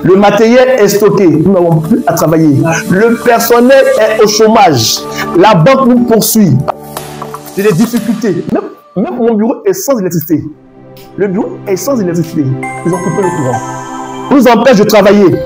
Le matériel est stocké, nous n'avons plus à travailler. Le personnel est au chômage. La banque nous poursuit. J'ai des difficultés. Même mon bureau est sans électricité. Le bureau est sans électricité. Ils ont coupé le courant. Ils nous empêchent de travailler.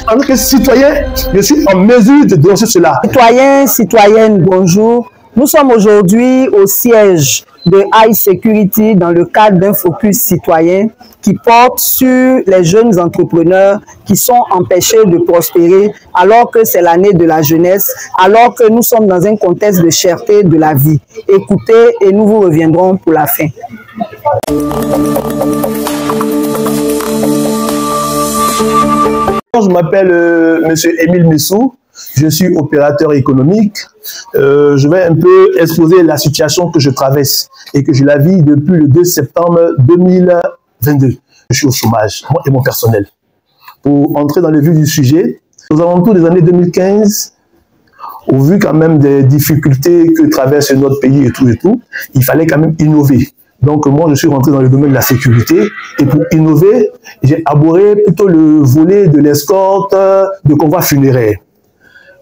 En tant que citoyen, je suis en mesure de dénoncer cela. Citoyens, citoyennes, bonjour. Nous sommes aujourd'hui au siège de iSecurity dans le cadre d'un focus citoyen qui porte sur les jeunes entrepreneurs qui sont empêchés de prospérer alors que c'est l'année de la jeunesse, alors que nous sommes dans un contexte de cherté de la vie. Écoutez et nous vous reviendrons pour la fin. Je m'appelle Monsieur Émile Messou, je suis opérateur économique. Je vais un peu exposer la situation que je traverse et que je la vis depuis le 2 septembre 2022. Je suis au chômage, moi et mon personnel. Pour entrer dans le vif du sujet, aux alentours des années 2015, au vu quand même des difficultés que traverse notre pays et tout, il fallait quand même innover. Donc moi, je suis rentré dans le domaine de la sécurité et pour innover, j'ai abordé plutôt le volet de l'escorte de convois funéraires.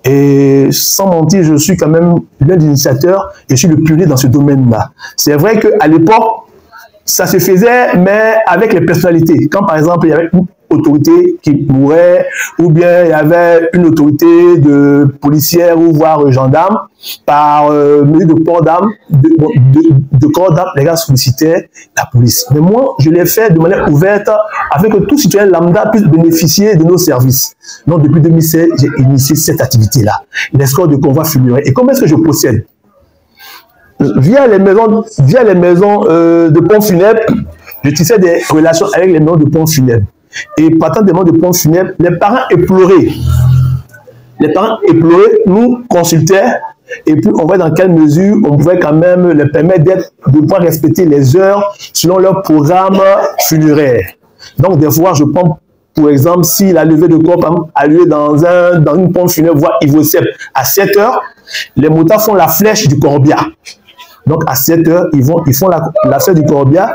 Et sans mentir, je suis quand même l'un des initiateurs et je suis le pionnier dans ce domaine-là. C'est vrai qu'à l'époque, ça se faisait, mais avec les personnalités. Quand par exemple, il y avait une autorité qui mourait, ou bien il y avait une autorité de policière ou voire gendarme, par mesure de port d'armes, de corps d'armes, les gars sollicitaient la police. Mais moi, je l'ai fait de manière ouverte, afin que tout citoyen lambda puisse bénéficier de nos services. Donc depuis 2016, j'ai initié cette activité-là, l'escorte de convois funéraires. Et comment est-ce que je procède? Via les maisons de pompes funèbres, je tissais des relations avec les maisons de pompes funèbres. Et partant des maisons de pompes funèbres, les parents éplorés. Nous consultaient et puis on voyait dans quelle mesure on pouvait quand même les permettre de pouvoir respecter les heures selon leur programme funéraire. Donc des fois, je prends pour exemple, si la levée de corps a lieu dans une pompe funèbre, voire Ivocep, à 7 heures, les motards font la flèche du corbia. Donc à 7 heures, ils font la flèche du corbia.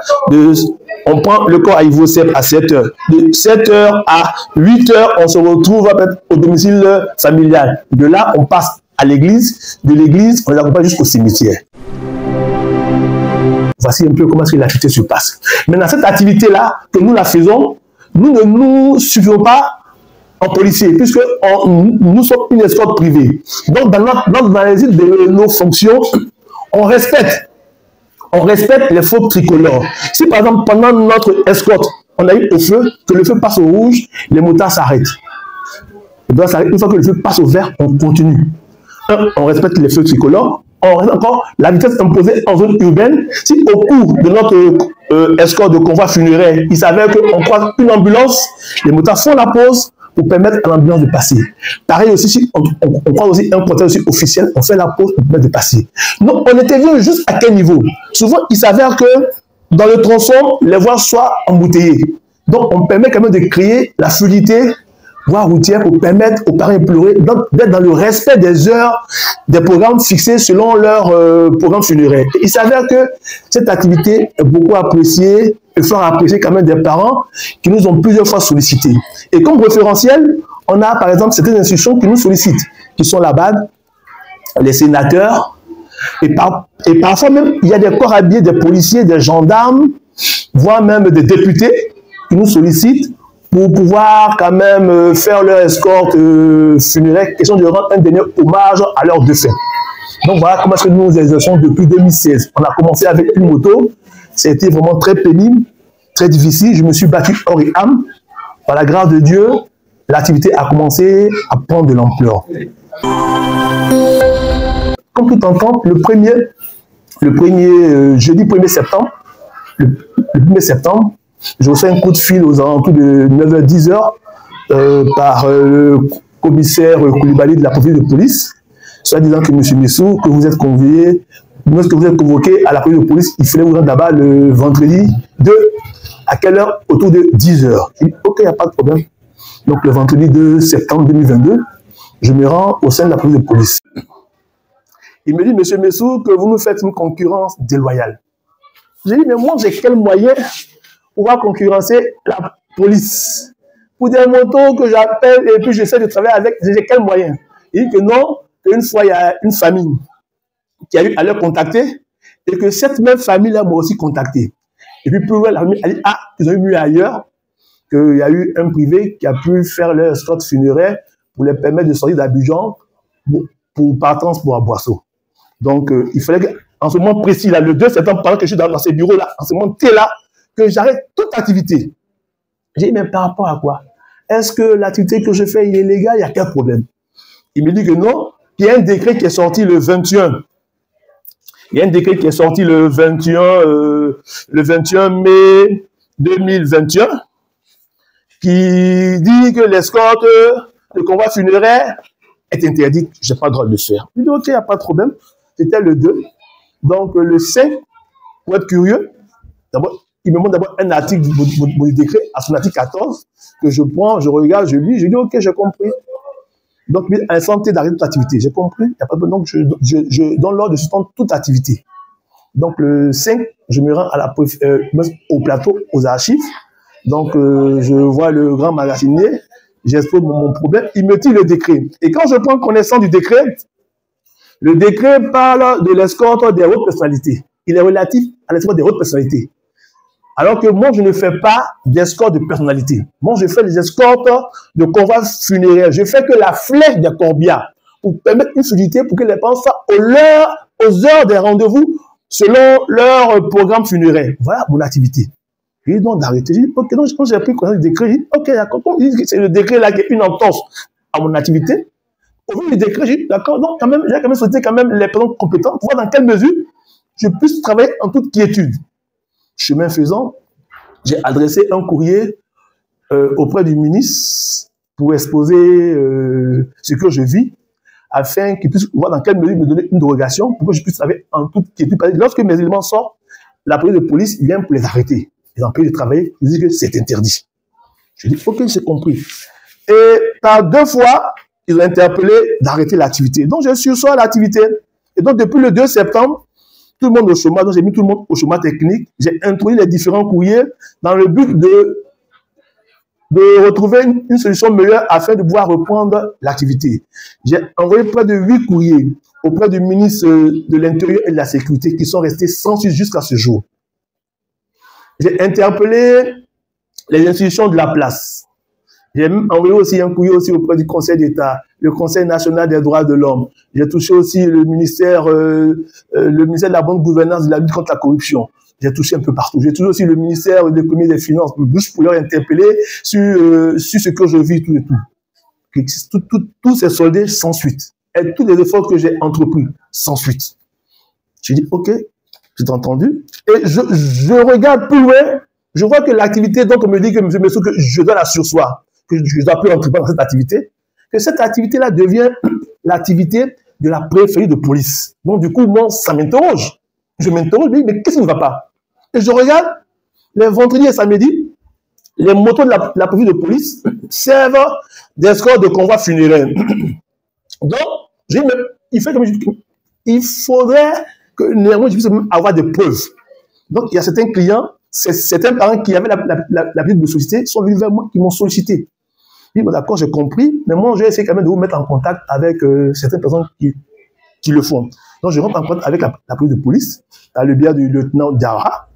On prend le corps à Ivocep à 7 heures. De 7 heures à 8 heures, on se retrouve au domicile familial. De là, on passe à l'église. De l'église, on les accompagne jusqu'au cimetière. Voici un peu comment est-ce que l'activité se passe. Maintenant, cette activité-là, que nous la faisons, nous ne nous suffisons pas en policier, puisque nous sommes une escorte privée. Donc, dans l'exercice de nos fonctions, on respecte les feux tricolores. Si par exemple, pendant notre escorte, on a eu au feu, que le feu passe au rouge, les motards s'arrêtent. Une fois que le feu passe au vert, on continue. On respecte les feux tricolores. On reste encore la vitesse imposée en zone urbaine. Si au cours de notre escorte de convoi funéraire, il s'avère qu'on croise une ambulance, les motards font la pause pour permettre à l'ambulance de passer. Pareil aussi, si on croise aussi un portail aussi officiel, on fait la pause pour permettre de passer. Donc, on intervient juste à quel niveau? Souvent, il s'avère que dans le tronçon, les voies soient embouteillées. Donc, on permet quand même de créer la fluidité voie routière pour permettre aux parents éplorés d'être dans le respect des heures des programmes fixés selon leur programme funéraire. Et il s'avère que cette activité est beaucoup appréciée et fort appréciée quand même des parents qui nous ont plusieurs fois sollicités. Et comme référentiel, on a par exemple certaines institutions qui nous sollicitent, qui sont la BAD, les sénateurs, et parfois même il y a des corps habillés, des policiers, des gendarmes, voire même des députés qui nous sollicitent pour pouvoir quand même faire leur escorte funéraire, question de rendre un dernier hommage à leurs défunts. Donc voilà comment est-ce que nous exerçons depuis 2016. On a commencé avec une moto, c'était vraiment très pénible, très difficile. Je me suis battu hors et âme. Par la grâce de Dieu, l'activité a commencé à prendre de l'ampleur. Comme tout entend, le premier jeudi 1er septembre, le 1er septembre, je reçois un coup de fil aux alentours de 9h-10h par le commissaire Koulibaly de la préfecture de police, soit disant que M. Messou, que vous êtes convié, que vous êtes convoqué à la préfecture de police, il fallait vous rendre là-bas le vendredi à quelle heure? Autour de 10h. Je dis, ok, il n'y a pas de problème. Donc le vendredi 2 septembre 2022, je me rends au sein de la préfecture de police. Il me dit, M. Messou, que vous nous faites une concurrence déloyale. J'ai dit, mais moi, j'ai quel moyen pour pouvoir concurrencer la police? pour des motos que j'appelle et puis j'essaie de travailler avec, j'ai quels moyens? Il dit que non, qu'une fois il y a une famille qui a eu à leur contacter et que cette même famille-là m'a aussi contacté. Et puis plus loin, la famille a dit, ah, ils ont eu mieux ailleurs, qu'il y a eu un privé qui a pu faire leur escorte funéraire pour les permettre de sortir d'Abidjan pour partance pour Aboisseau. Donc, il fallait qu'en ce moment précis, là, le 2 septembre, pendant que je suis dans ces bureaux-là, en ce moment là, que j'arrête toute activité. J'ai dit, mais par rapport à quoi? Est-ce que l'activité que je fais, il est légal? Il n'y a quel problème? Il me dit que non, qu'il y a un décret qui est sorti le 21. Il y a un décret qui est sorti le 21 mai 2021 qui dit que l'escorte, le convoi funéraire est interdit. Je n'ai pas le droit de le faire. Il dit, ok, il n'y a pas de problème. C'était le 2. Donc, le 5, pour être curieux, d'abord, il me montre d'abord un article du décret, à son article 14, que je prends, je regarde, je lis, je dis, ok, j'ai compris. Donc, un santé d'arrêt toute activité. J'ai compris. Il y a pas de... Donc, je donne l'ordre de suspendre toute activité. Donc, le 5, je me rends à au plateau, aux archives. Donc, je vois le grand magasinier. J'expose mon problème. Il me tire le décret. Et quand je prends connaissance du décret, le décret parle de l'escorte des hautes personnalités. Il est relatif à l'escorte des hautes personnalités. Alors que moi, je ne fais pas d'escorte de personnalité. Moi, je fais des escortes de convois funéraires. Je fais que la flèche des corbières pour permettre une fluidité pour que les personnes soient aux heures des rendez-vous selon leur programme funéraire. Voilà mon activité. J'ai dit donc d'arrêter. J'ai dit, ok, donc quand j'ai pris connaissance du décret, j'ai dit, ok, d'accord. C'est le décret là qui est une entorse à mon activité. Au vu du décret, j'ai dit, d'accord, donc quand même, j'ai quand même souhaité quand même les personnes compétentes pour voir dans quelle mesure je puisse travailler en toute quiétude. Chemin faisant, j'ai adressé un courrier auprès du ministre pour exposer ce que je vis, afin qu'il puisse voir dans quelle mesure me donner une dérogation pour que je puisse travailler en toute quiétude. Lorsque mes éléments sortent, la police de police vient pour les arrêter. Ils empêchent de travailler, ils disent que c'est interdit. Je dis, ok, j'ai compris. Et par 2 fois, ils ont interpellé d'arrêter l'activité. Donc, je sursois l'activité. Et donc, depuis le 2 septembre, tout le monde au chômage, donc j'ai mis tout le monde au chômage technique. J'ai introduit les différents courriers dans le but de retrouver une solution meilleure afin de pouvoir reprendre l'activité. J'ai envoyé près de 8 courriers auprès du ministre de l'Intérieur et de la Sécurité qui sont restés sans suite jusqu'à ce jour. J'ai interpellé les institutions de la place. J'ai envoyé aussi un courrier aussi auprès du Conseil d'État, le Conseil national des droits de l'homme. J'ai touché aussi le ministère de la bonne gouvernance de la lutte contre la corruption. J'ai touché un peu partout. J'ai touché aussi le ministère de l'économie et des finances pour leur interpeller sur ce que je vis tout et tout. Tout s'est soldé sans suite. Et tous les efforts que j'ai entrepris sans suite. J'ai dit, ok, j'ai entendu. Et je regarde plus loin. Je vois que l'activité dont on me dit que je dois la sursoir, que je dois plus entreprendre dans cette activité, que cette activité-là devient l'activité de la préfecture de police. Donc, du coup, moi, ça m'interroge. Je m'interroge, mais qu'est-ce qui ne va pas? Et je regarde, les vendredis et samedis, les motos de la préfecture de police servent d'escorte de convoi funéraire. Donc, j'ai dit, il faudrait que néanmoins, je puisse avoir des preuves. Donc, il y a certains clients, certains parents qui avaient l'habitude de me solliciter, sont venus vers moi, qui m'ont sollicité. Je dis, bon, d'accord, j'ai compris, mais moi, j'ai essayé quand même de vous mettre en contact avec certaines personnes qui le font. Donc, je rentre en contact avec la police de police, à le biais du lieutenant Diarra.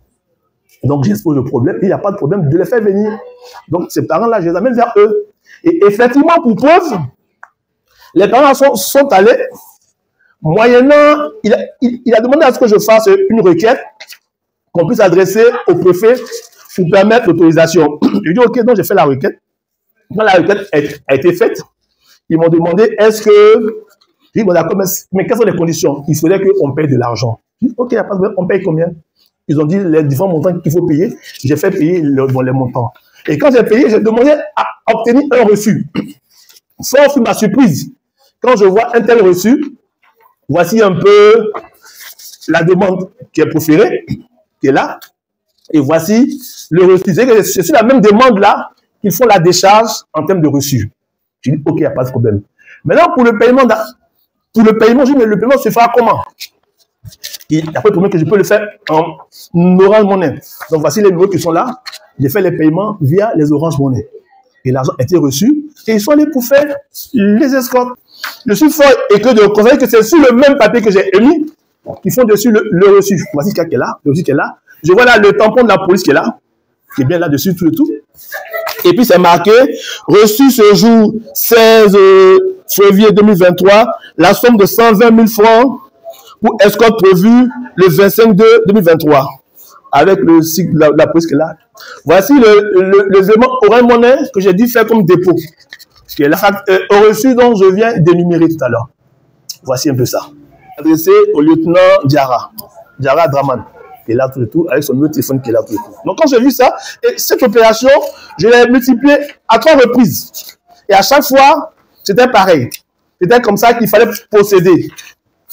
Donc, j'expose le problème, et il n'y a pas de problème de les faire venir. Donc, ces parents-là, je les amène vers eux. Et effectivement, pour preuve, les parents sont allés, moyennant, il a demandé à ce que je fasse une requête qu'on puisse adresser au préfet pour permettre l'autorisation. Je dis, ok, donc j'ai fait la requête. Quand la requête a été faite, ils m'ont demandé, est-ce que... Je dis, bon, d'accord, mais quelles sont les conditions? Il faudrait qu'on paye de l'argent. Je dis, ok, il n'y a pas de problème, on paye combien? Ils ont dit les différents montants qu'il faut payer. J'ai fait payer les montants. Et quand j'ai payé, j'ai demandé à obtenir un reçu. Sauf ma surprise. Quand je vois un tel reçu, voici un peu la demande qui est proférée, qui est là. Et voici le reçu. C'est sur la même demande-là qu'ils font la décharge en termes de reçu. Je dis, ok, il n'y a pas de problème. Maintenant, pour le paiement, je dis, mais le paiement se fera comment? Et après, pour moi, que je peux le faire en Orange Money. Donc, voici les numéros qui sont là. J'ai fait les paiements via les Orange Money. Et l'argent a été reçu. Et ils sont allés pour faire les escortes. Je suis fort et que de constater que c'est sur le même papier que j'ai émis qu'ils font dessus le reçu. Voici ce qu'il y a là, le reçu qui est là. Je vois là le tampon de la police qui est là, qui est bien là-dessus, tout le tout. Et puis c'est marqué, reçu ce jour 16 février 2023, la somme de 120 000 francs pour escorte prévue le 25/2/2023. Avec le site de la police qui est là. Voici les éléments Orange Money que j'ai dit faire comme dépôt. Qui est là, au reçu dont je viens d'énumérer tout à l'heure. Voici un peu ça. Adressé au lieutenant Diarra Draman, qui est là tout le tout, avec son numéro de téléphone qui est là tout le tout. Donc quand j'ai vu ça, et cette opération, je l'ai multipliée à 3 reprises. Et à chaque fois, c'était pareil. C'était comme ça qu'il fallait procéder.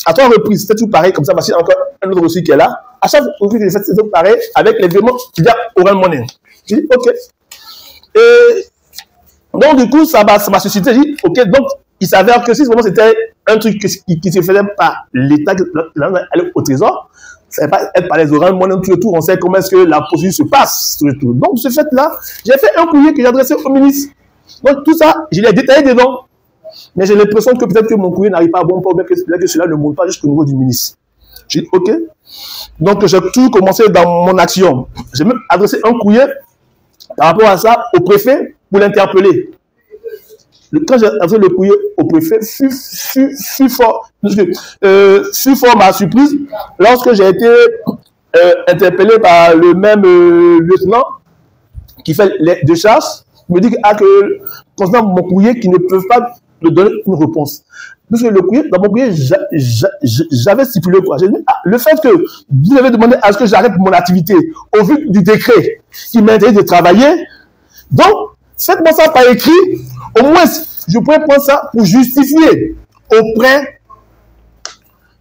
À 3 reprises, c'était tout pareil, comme ça, voici encore un autre reçu qui est là. À chaque fois que j'ai fait, c'était pareil, avec les éléments qui viennent Orange Money. J'ai dit, ok. Et donc, du coup, ça m'a suscité. J'ai dit, ok, donc, il s'avère que si vraiment c'était un truc qui se faisait par l'État, aller au trésor, ça ne va pas être par les Orange Money, tout le tour, on sait comment est-ce que la procédure se passe, tout le tour. Donc, ce fait-là, j'ai fait un courrier que j'ai adressé au ministre. Donc, tout ça, je l'ai détaillé dedans. Mais j'ai l'impression que peut-être que mon courrier n'arrive pas à bon port, bien que cela ne monte pas jusqu'au niveau du ministre. J'ai dit, ok. Donc, j'ai tout commencé dans mon action. J'ai même adressé un courrier par rapport à ça au préfet pour l'interpeller. Quand j'ai adressé le courrier au préfet, fut fort ma surprise lorsque j'ai été interpellé par le même lieutenant qui fait les décharges. Il me dit que concernant mon courrier, qu'ils ne peuvent pas me donner une réponse. Parce que le courrier, dans mon courrier, j'avais stipulé quoi. J'ai dit, le fait que vous avez demandé à ce que j'arrête mon activité au vu du décret qui m'interdit de travailler, donc faites-moi ça par écrit. Au moins, je pourrais prendre ça pour justifier auprès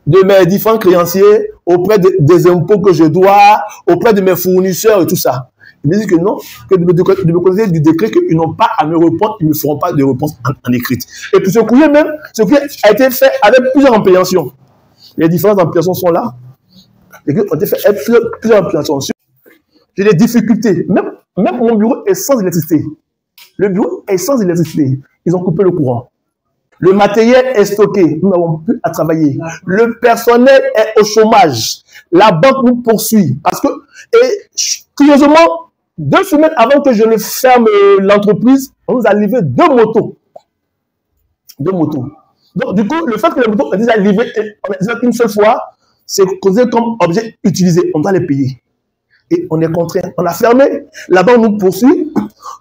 de mes différents créanciers, auprès des impôts que je dois, auprès de mes fournisseurs et tout ça. Ils me disent que non, que de me connaître du décret qu'ils n'ont pas à me répondre, ils ne me feront pas de réponse en écrite. Et puis ce courrier même, ce courrier a été fait avec plusieurs ampliations. Les différentes ampliations sont là. Les courriers ont été faits avec plusieurs ampliations. J'ai des difficultés. Même mon bureau est sans électricité. Le bureau est sans électricité. Ils ont coupé le courant. Le matériel est stocké. Nous n'avons plus à travailler. Le personnel est au chômage. La banque nous poursuit. Parce que, et curieusement, 2 semaines avant que je ne ferme l'entreprise, on nous a livré 2 motos. 2 motos. Donc, du coup, le fait que les motos ont déjà livré une seule fois, c'est causé comme objet utilisé. On doit les payer. Et on est contraint. On a fermé. La banque nous poursuit.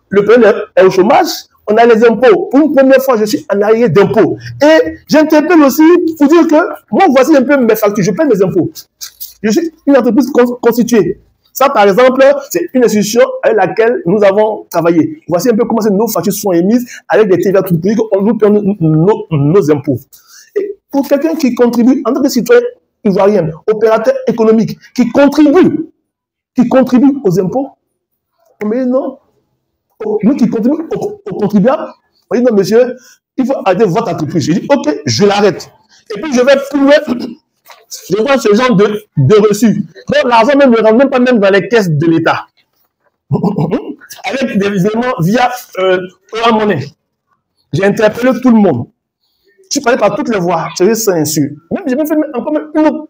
Le personnel est au chômage. On a les impôts. Pour une première fois, je suis en arrière d'impôts. Et j'interpelle aussi pour dire que moi, voici un peu mes factures. Je paie mes impôts. Je suis une entreprise constituée. Ça, par exemple, c'est une institution avec laquelle nous avons travaillé. Voici un peu comment nos factures sont émises avec des TVA tout public. On nous paie nos impôts. Et pour quelqu'un qui contribue, en tant que citoyen ivoirien, opérateur économique, qui contribue aux impôts, on me dit non. Nous qui contribuons aux contribuables, on dit non, monsieur, il faut arrêter votre entreprise. Je dis, ok, je l'arrête. Et puis je vais trouver, je vois ce genre de reçus. Donc l'argent même ne rentre même pas même dans les caisses de l'État. Avec des éléments via Orange Money. J'ai interpellé tout le monde. Je suis passé par toutes les voies. J'ai ça insu. Même j'ai même fait encore une autre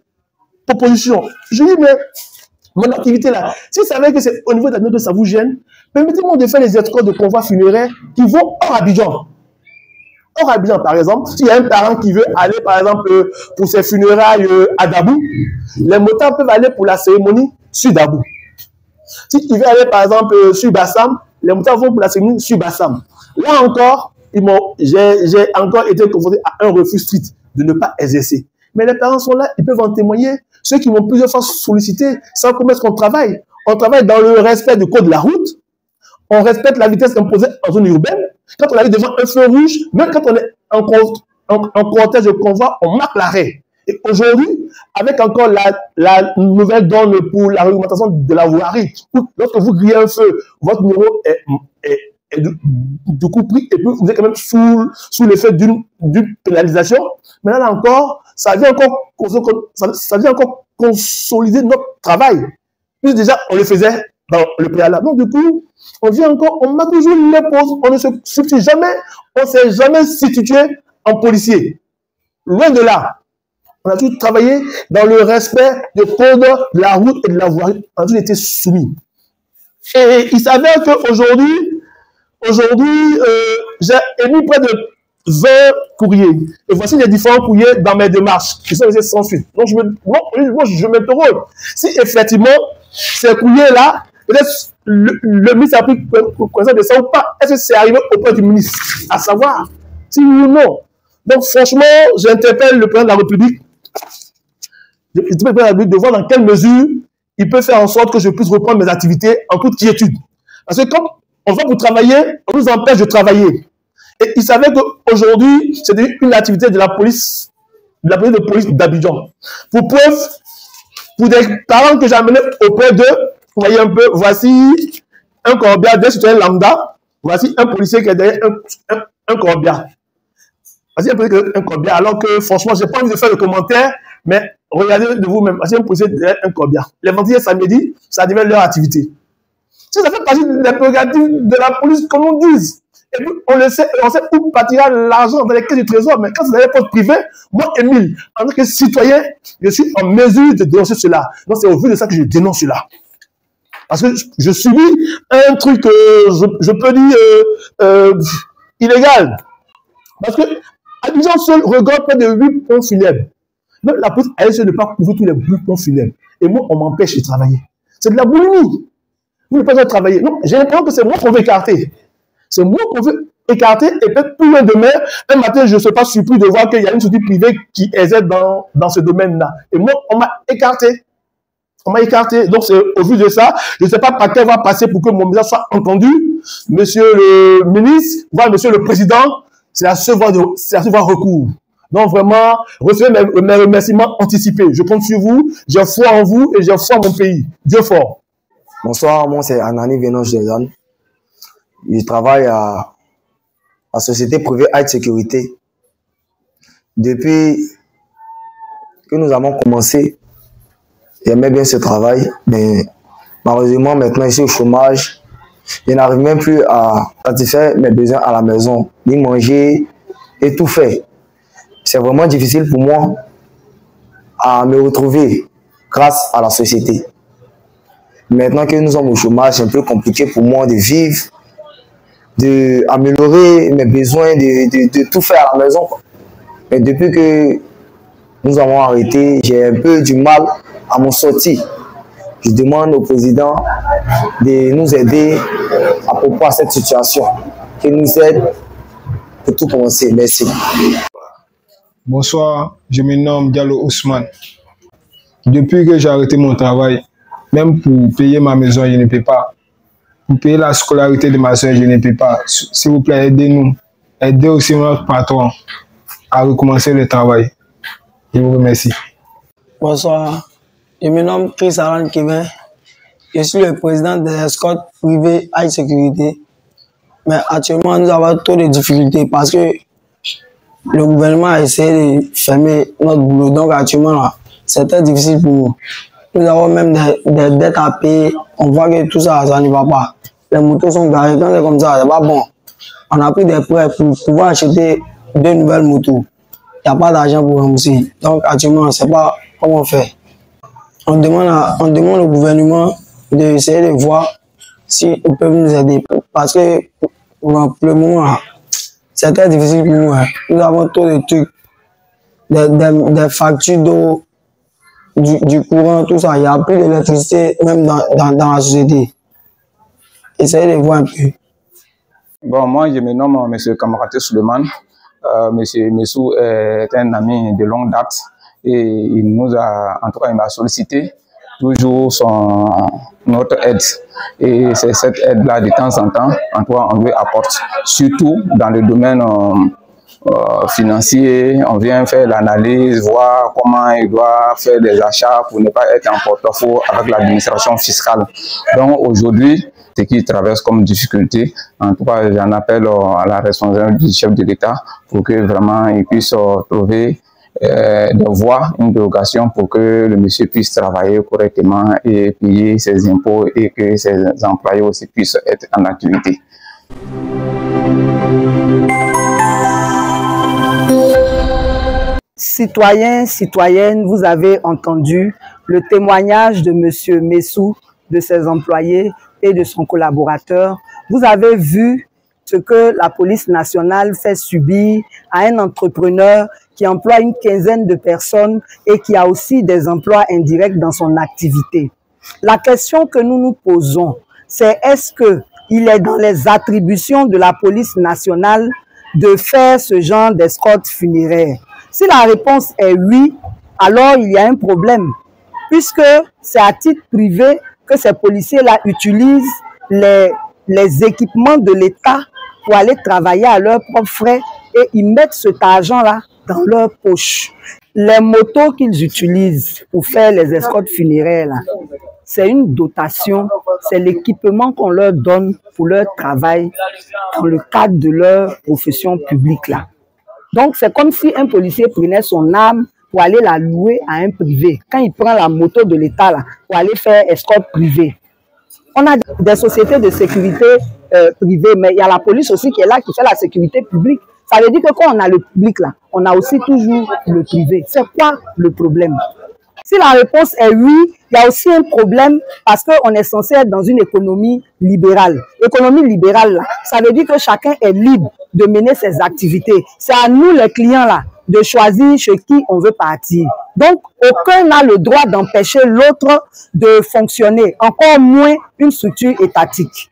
proposition. Je dis, mais mon activité là, si ça veut que c'est au niveau de la note, ça vous gêne, permettez-moi de faire les escortes de convois funéraires qui vont hors Abidjan. Hors Abidjan, par exemple, s'il y a un parent qui veut aller, par exemple, pour ses funérailles à Dabou, les motards peuvent aller pour la cérémonie sur Dabou. S'il veut aller, par exemple, sur Bassam, les motards vont pour la cérémonie sur Bassam. Là encore, j'ai encore été confronté à un refus strict de ne pas exercer. Mais les parents sont là, ils peuvent en témoigner. Ceux qui m'ont plusieurs fois sollicité, savent comment est-ce qu'on travaille. On travaille dans le respect du code de la route. On respecte la vitesse imposée en zone urbaine. Quand on arrive devant un feu rouge, même quand on est en cortège de convoi, on marque l'arrêt. Et aujourd'hui, avec encore la nouvelle donne pour la réglementation de la voirie, lorsque vous grillez un feu, votre numéro est du coup pris et puis vous êtes quand même sous l'effet d'une pénalisation. Mais là encore, ça vient encore consolider notre travail. Puis déjà, on le faisait dans le préalable. Donc, du coup, on dit encore, on m'a toujours les postes, on ne se substitue jamais, on ne s'est jamais substitué en policier. Loin de là. On a tous travaillé dans le respect du code de la route et de la voirie. On a tous été soumis. Et il s'avère qu'aujourd'hui, j'ai émis près de 20 courriers. Et voici les différents courriers dans mes démarches qui sont restés sans suite. Donc, je m'interroge. Si effectivement, ces courriers-là, peut-être le ministre a pris connaissance de ça ou pas, est-ce que c'est arrivé auprès du ministre? À savoir, si oui ou non. Donc, franchement, j'interpelle le président de la République. De voir dans quelle mesure il peut faire en sorte que je puisse reprendre mes activités en toute quiétude. Parce que quand on va pour travailler, on nous empêche de travailler. Et il savait qu'aujourd'hui, c'est une activité de la police de police d'Abidjan. Pour preuve, pour des parents que j'ai amenés auprès d'eux, vous voyez un peu, voici un corbillard d'un citoyen lambda, voici un policier qui est derrière un corbillard. Voici un corbillard, alors que franchement, je n'ai pas envie de faire le commentaire, mais regardez de vous-même, voici un policier derrière un corbillard. Les vendredis et samedis, ça devient leur activité. Ça fait partie des prérogatives de la police, comme on dit. Et puis, on sait où partira l'argent dans les caisses du trésor, mais quand c'est dans les postes privés, moi, Émile, en tant que citoyen, je suis en mesure de dénoncer cela. Donc, c'est au vu de ça que je dénonce cela. Parce que je subis un truc, je peux dire, illégal. Parce que Abidjan seul regarde près de 8 ponts funèbres. Même la police a essayé de ne pas couvrir tous les 8 ponts funèbres. Et moi, on m'empêche de travailler. C'est de la boulimie. Vous ne pouvez pas travailler. Non, j'ai l'impression que c'est moi qu'on veut écarter. C'est moi qu'on veut écarter et peut-être tout le demain, un matin, je ne suis pas surpris de voir qu'il y a une société privée qui exerce dans ce domaine-là. Et moi, on m'a écarté. On m'a écarté. Donc, c'est au vu de ça, je ne sais pas par quel va passer pour que mon message soit entendu. Monsieur le ministre, voire monsieur le président, c'est la seule voie recours. Donc, vraiment, recevez mes remerciements anticipés. Je compte sur vous, j'ai foi en vous et j'ai foi en mon pays. Dieu fort. Bonsoir, moi c'est Anani Vénon-Jezan. Je travaille à la société privée Height Sécurité. Depuis que nous avons commencé, j'aimais bien ce travail, mais malheureusement maintenant je suis au chômage. Je n'arrive même plus à satisfaire mes besoins à la maison, ni manger et tout faire. C'est vraiment difficile pour moi à me retrouver grâce à la société. Maintenant que nous sommes au chômage, c'est un peu compliqué pour moi de vivre, d'améliorer mes besoins, de tout faire à la maison. Mais depuis que nous avons arrêté, j'ai un peu du mal à m'en sortir. Je demande au président de nous aider à propos de cette situation, qu'il nous aide pour tout commencer. Merci. Bonsoir, je me nomme Diallo Ousmane. Depuis que j'ai arrêté mon travail, même pour payer ma maison, je ne peux pas. Pour payer la scolarité de ma soeur, je ne peux pas. S'il vous plaît, aidez-nous. Aidez aussi notre patron à recommencer le travail. Je vous remercie. Bonsoir, je me nomme Chris Alan Kevin. Je suis le président de l'escorte privée Height Sécurité. Mais actuellement, nous avons trop de difficultés parce que le gouvernement a essayé de fermer notre boulot. Donc actuellement, là, c'est très difficile pour nous. Nous avons même des dettes à payer. On voit que tout ça, ça ne va pas. Les motos sont garées. Quand c'est comme ça, c'est pas bon. On a pris des prêts pour pouvoir acheter 2 nouvelles motos. Il n'y a pas d'argent pour rembourser. Donc actuellement, on ne sait pas comment on fait. On demande au gouvernement d'essayer de voir s'ils peuvent nous aider. Parce que pour le moment, c'est très difficile pour nous. Hein. Nous avons trop de trucs, des factures d'eau, du courant, tout ça. Il n'y a plus d'électricité même dans la société. Essayez de voir un peu. Bon, moi, je me nomme M. Kamaraté Suleiman. M. Messou est un ami de longue date et il nous a, en tout cas, il m'a sollicité toujours notre aide. Et c'est cette aide-là, de temps en temps, en tout cas, on lui apporte. Surtout dans le domaine financier, on vient faire l'analyse, voir comment il doit faire des achats pour ne pas être en porte-à-faux avec l'administration fiscale. Donc aujourd'hui, ce qu'il traverse comme difficulté, en tout cas, j'en appelle à la responsabilité du chef de l'État pour que vraiment il puisse trouver de voir une dérogation pour que le monsieur puisse travailler correctement et payer ses impôts et que ses employés aussi puissent être en activité. Citoyens, citoyennes, vous avez entendu le témoignage de M. Messou, de ses employés et de son collaborateur. Vous avez vu ce que la police nationale fait subir à un entrepreneur qui emploie une quinzaine de personnes et qui a aussi des emplois indirects dans son activité. La question que nous nous posons, c'est est-ce qu'il est dans les attributions de la police nationale de faire ce genre d'escorte funéraire? Si la réponse est oui, alors il y a un problème, puisque c'est à titre privé que ces policiers-là utilisent les équipements de l'État pour aller travailler à leurs propres frais et ils mettent cet argent-là dans leur poche. Les motos qu'ils utilisent pour faire les escortes funéraires, c'est une dotation, c'est l'équipement qu'on leur donne pour leur travail dans le cadre de leur profession publique là. Donc, c'est comme si un policier prenait son arme pour aller la louer à un privé. Quand il prend la moto de l'État là pour aller faire escorte privée. On a des sociétés de sécurité privées, mais il y a la police aussi qui est là, qui fait la sécurité publique. Ça veut dire que quand on a le public là, on a aussi toujours le privé. C'est quoi le problème? Si la réponse est oui, il y a aussi un problème parce qu'on est censé être dans une économie libérale. Économie libérale, là, ça veut dire que chacun est libre de mener ses activités. C'est à nous, les clients, là, de choisir chez qui on veut partir. Donc, aucun n'a le droit d'empêcher l'autre de fonctionner, encore moins une structure étatique.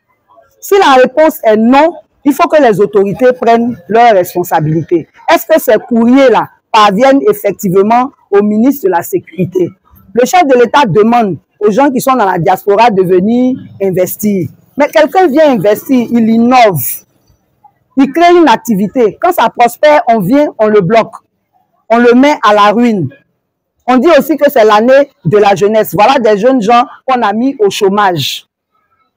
Si la réponse est non, il faut que les autorités prennent leurs responsabilités. Est-ce que ces courriers-là parviennent effectivement au ministre de la Sécurité? Le chef de l'État demande aux gens qui sont dans la diaspora de venir investir. Mais quelqu'un vient investir, il innove, il crée une activité. Quand ça prospère, on vient, on le bloque, on le met à la ruine. On dit aussi que c'est l'année de la jeunesse. Voilà des jeunes gens qu'on a mis au chômage.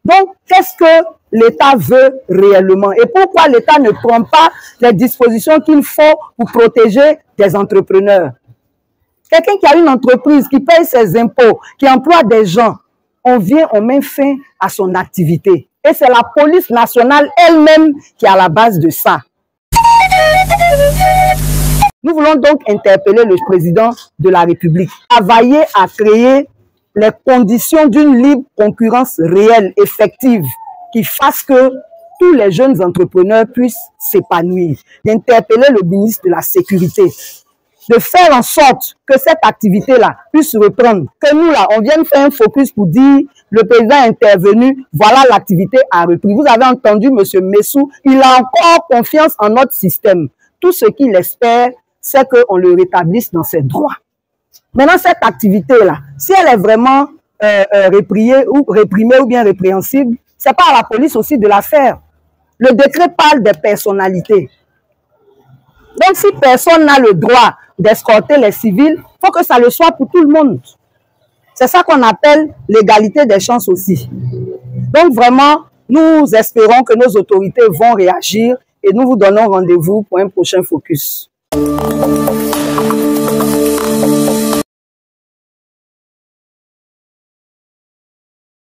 Donc, qu'est-ce que l'État veut réellement? Et pourquoi l'État ne prend pas les dispositions qu'il faut pour protéger des entrepreneurs? Quelqu'un qui a une entreprise, qui paye ses impôts, qui emploie des gens, on vient, on met fin à son activité. Et c'est la police nationale elle-même qui est à la base de ça. Nous voulons donc interpeller le président de la République, travailler à créer les conditions d'une libre concurrence réelle, effective, qui fasse que tous les jeunes entrepreneurs puissent s'épanouir, d'interpeller le ministre de la Sécurité, de faire en sorte que cette activité-là puisse reprendre. Que nous, là, on vienne faire un focus pour dire le président est intervenu, voilà, l'activité a repris. Vous avez entendu M. Messou, il a encore confiance en notre système. Tout ce qu'il espère, c'est qu'on le rétablisse dans ses droits. Maintenant, cette activité-là, si elle est vraiment réprimée ou bien répréhensible, c'est pas à la police aussi de la faire. Le décret parle des personnalités. Donc, si personne n'a le droit d'escorter les civils, il faut que ça le soit pour tout le monde. C'est ça qu'on appelle l'égalité des chances aussi. Donc, vraiment, nous espérons que nos autorités vont réagir et nous vous donnons rendez-vous pour un prochain focus.